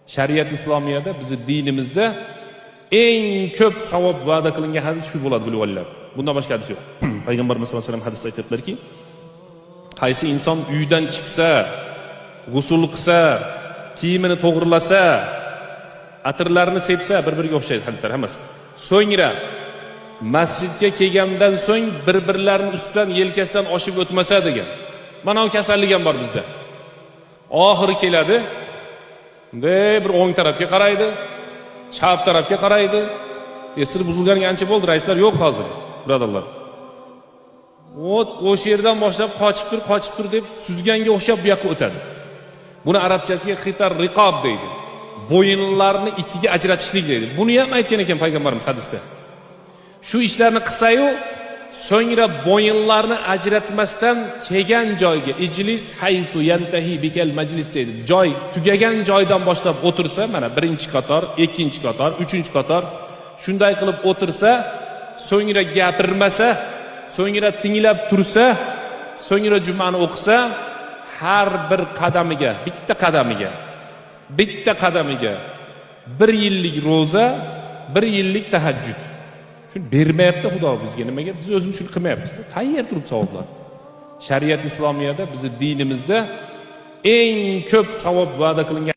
Shariat islomiyada, bizi dinimizda eng ko'p savob va'da qilingan hadis shu bo'ladi, bilib olinglar. Bundan boshqa hadis yo'q. Payg'ambarimiz sollallohu alayhi vasallam hadisda aytibdilarki, qaysi inson uydan chiqsa, g'usul qilsa, kiyimini to'g'rilasa, atirlarini sepsa, bir-biriga o'xshaydi hadislar hammasi. So'ngra masjidga kelgandan so'ng bir-birlarining ustidan yelkasidan oshib o'tmasa degan. Mana bu kasallik ham bor bizda. Oxiri keladi, bir o'ng tarafga qaraydi, chap tarafga qaraydi. Sir buzilganiga ancha bo'ldi, raislar yo'q hozir, birodarlar. O'sha yerdan boshlab qochib tur deb suzganga o'xshab bu yoqqa o'tadi. Buni arabchasiga xitar riqob deydi. Bo'yinlarni ikkiga ajratishlik deydi. Buni ham aytgan ekan payg'ambarimiz hadisda. Shu ishlarni qilsa-yu, so'ngra bo'yinlarni ajratmasdan kelgan joyga ijlis haysu yantahi bikal majlis deydi. Joy tugagan joydan boshlab o'tirsa, mana birinchi qator, ikkinchi qator, uchinchi qator shunday qilib o'tirsa, so'ngra gapirmasa, so'ngra tinglab tursa, so'ngra jumani o'qisa, har bir qadamiga, bitta qadamiga 1 yillik roza, 1 yillik tahajjud. Shuni bermayapti Xudo bizga, nimaga? Biz o'zimiz shuni qilmayapmiz-da. Tayyor turib savoblar. Shariat islomiyada, bizi dinimizda eng ko'p savob va'da qilingan